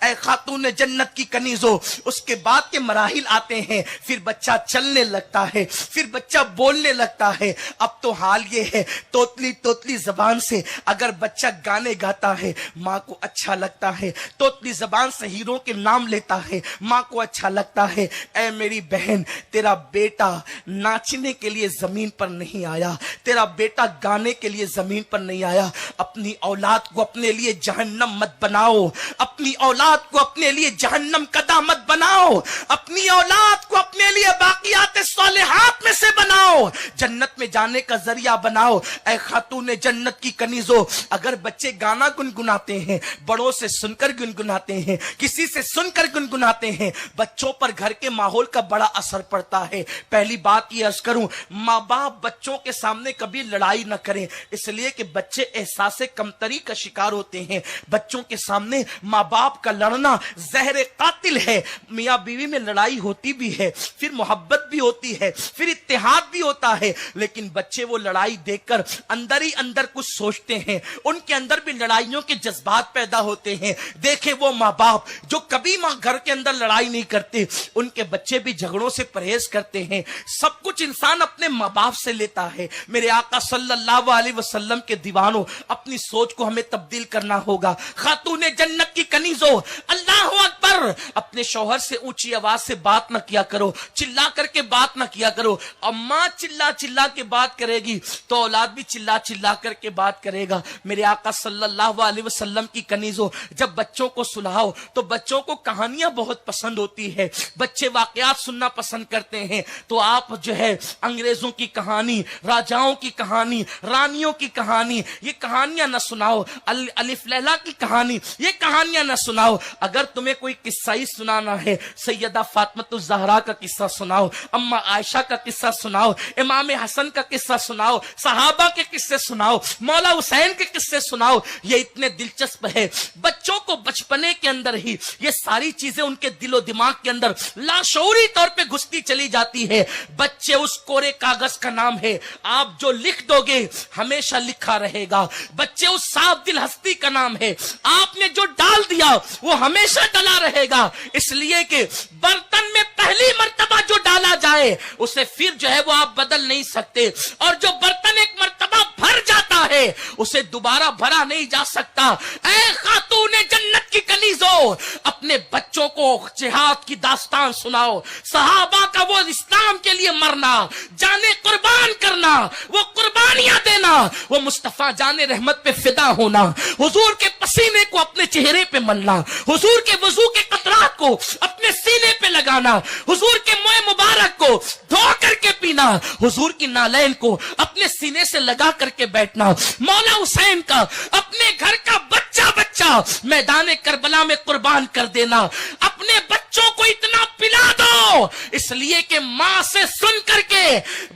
اے خاتون جنت کی کنیزو، اس کے بعد کے مراحل آتے ہیں، پھر بچہ چلنے لگتا ہے، پھر بچہ بولنے لگتا ہے۔ اب تو حال یہ ہے توتلی توتلی زبان سے اگر بچہ گانے گاتا ہے ماں کو اچھا لگتا ہے، توتلی زبان سے ہیروں کے نام لیتا ہے ماں کو اچھا لگتا ہے۔ اے میری بہن، تیرا بیٹا ناچنے کے لیے زمین پر نہیں آیا، تیرا بیٹا گانے کے لیے زمین پر نہیں آیا۔ اپنی اولاد کو اپنے لیے جہنم مت بناؤ، اپنی اولاد کو اپنے لیے جہنم کدا مت بناؤ، اپنی اولاد کو اپنے لیے باقیات صالحات میں سے بناؤ، جنت میں جانے کا ذریعہ بناؤ۔ اے خاتون جنت کی کنیزو، اگر بچے گانا گنگناتے ہیں، بڑوں سے سن کر گنگناتے ہیں، کسی سے سن کر گنگناتے ہیں، بچوں پر گھر کے ماحول کا بڑا اثر پڑتا ہے۔ پہلی بات یہ عرض کروں، ماں باپ بچوں کے سامنے کبھی لڑائی نہ کریں، اس لیے کہ بچے احساس کمتری کا شکار ہوتے ہیں۔ بچوں کے سامنے ماں باپ کا لڑنا زہر قاتل ہے۔ میاں بیوی میں لڑائی ہوتی بھی ہے، پھر محبت بھی ہوتی ہے، پھر اتحاد بھی ہوتا ہے، لیکن بچے وہ لڑائی دیکھ کر اندر ہی اندر کچھ سوچتے ہیں، ان کے اندر بھی لڑائیوں کے جذبات پیدا ہوتے ہیں۔ دیکھیں وہ ماں باپ جو کبھی ماں گھر کے اندر لڑائی نہیں کرتے، ان کے بچے بھی جھگڑوں سے پرہیز کرتے ہیں۔ سب کچھ انسان اپنے ماں باپ سے لیتا ہے۔ میرے آقا صلی اللہ علیہ وسلم کے دیوانوں، اپنی سوچ کو ہمیں تبدیل کرنا ہوگا۔ خاتون جنت کی کنیزو، اللہ اکبر، اپنے شوہر سے اونچی آواز سے بات نہ کیا کرو، چلا کر کے بات نہ کیا کرو۔ اماں چلا چلا کے بات کرے گی تو اولاد بھی چلا چلا کر کے بات کرے گا۔ میرے آقا صلی اللہ علیہ وسلم کی کنیزو، جب بچوں کو سلاؤ تو بچوں کو کہانیاں بہت پسند ہوتی ہے، بچے واقعات سننا پسند کرتے ہیں، تو آپ جو ہے انگریزوں کی کہانی، راجاؤں کی کہانی، رانیوں کی کہانی، یہ کہانیاں نہ سناؤ۔ الف لیلا کی کہانی، یہ کہانیاں نہ سناؤ۔ اگر تمہیں کوئی قصہ ہی سنانا ہے، سیدہ فاطمہ الزہرا کا قصہ سناؤ، اما عائشہ کا قصہ سناؤ، امام حسن کا قصہ سناؤ، صحابہ کے قصے سناؤ، مولا حسین کے قصے سناؤ، یہ اتنے دلچسپ ہے۔ بچوں کو بچپنے کے اندر ہی یہ ساری چیزیں ان کے دل و دماغ کے اندر لاشعوری طور پہ گھستی چلی جاتی ہے۔ بچے اس کورے کاغذ کا نام ہے، آپ جو لکھ دو گے ہمیشہ لکھا رہے گا۔ بچے اس صاف دل ہستی کا نام ہے، آپ نے جو ڈال دیا وہ ہمیشہ ڈلا رہے گا، اس لیے کہ برتن میں پہلی مرتبہ جو ڈالا جائے اسے پھر جو ہے وہ آپ بدل نہیں سکتے، اور جو برتن ایک مرتبہ بھر جاتا ہے اسے دوبارہ بھرا نہیں جا سکتا۔ اے خاتون جنت کی کنیزو، اپنے بچوں کو جہاد کی داستان سناؤ، صحابہ کا وہ اسلام کے لیے مرنا، جانے قربان کرنا، وہ قربانیاں دینا، وہ مصطفیٰ جان رحمت پہ فدا ہونا، حضور کے پسینے کو اپنے چہرے پہ ملنا، حضور کے وضو کے قطرات کو اپنے سینے پہ لگانا، حضور کے موئے مبارک کو دھو کر کے پینا، حضور کی نالین کو اپنے سینے سے لگا کر کے بیٹھنا، مولا حسین کا اپنے گھر کا بچہ بچہ میدان کربلا میں قربان کر دینا۔ اپنے بچوں کو اتنا پلا دو، اس لیے کہ ماں سے سن کر کے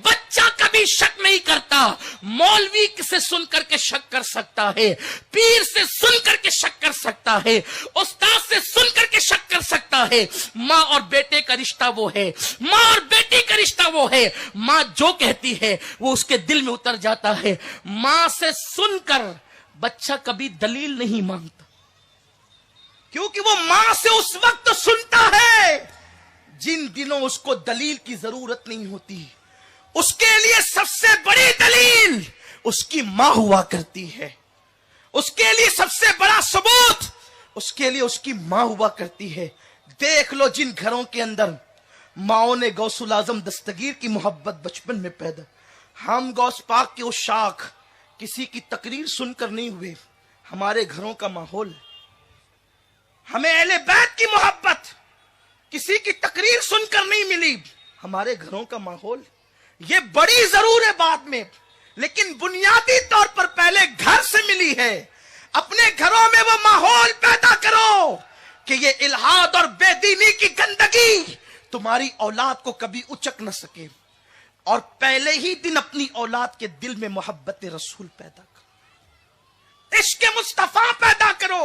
بچہ کبھی شک نہیں کرتا۔ مولوی سے سن کر کے شک کر سکتا ہے، پیر سے سن کر کے شک کر سکتا ہے، استاد سے سن کر کے شک کر سکتا ہے۔ ماں اور بیٹے کا رشتہ وہ ہے، ماں اور بیٹی کا رشتہ وہ ہے، ماں جو کہتی ہے وہ اس کے دل میں اتر جاتا ہے۔ ماں سے سن کر بچہ کبھی دلیل نہیں مانگتا، کیونکہ وہ ماں سے اس وقت سنتا ہے جن دنوں اس کو دلیل کی ضرورت نہیں ہوتی۔ اس کے لیے سب سے بڑی دلیل اس کی ماں ہوا کرتی ہے، اس کے لیے سب سے بڑا ثبوت اس کے لیے اس کی ماں ہوا کرتی ہے۔ دیکھ لو جن گھروں کے اندر ماؤں نے غوث الاعظم دستگیر کی محبت بچپن میں پیدا، ہم غوث پاک کے عشاق کسی کی تقریر سن کر نہیں ہوئے، ہمارے گھروں کا ماحول ہے۔ ہمیں اہل بیت کی محبت کسی کی تقریر سن کر نہیں ملی، ہمارے گھروں کا ماحول۔ یہ بڑی ضرور ہے بعد میں، لیکن بنیادی طور پر پہلے گھر سے ملی ہے۔ اپنے گھروں میں وہ ماحول پیدا کرو کہ یہ الہاد اور بے دینی کی گندگی تمہاری اولاد کو کبھی اچک نہ سکے، اور پہلے ہی دن اپنی اولاد کے دل میں محبت رسول پیدا کرو، عشق مصطفیٰ پیدا کرو۔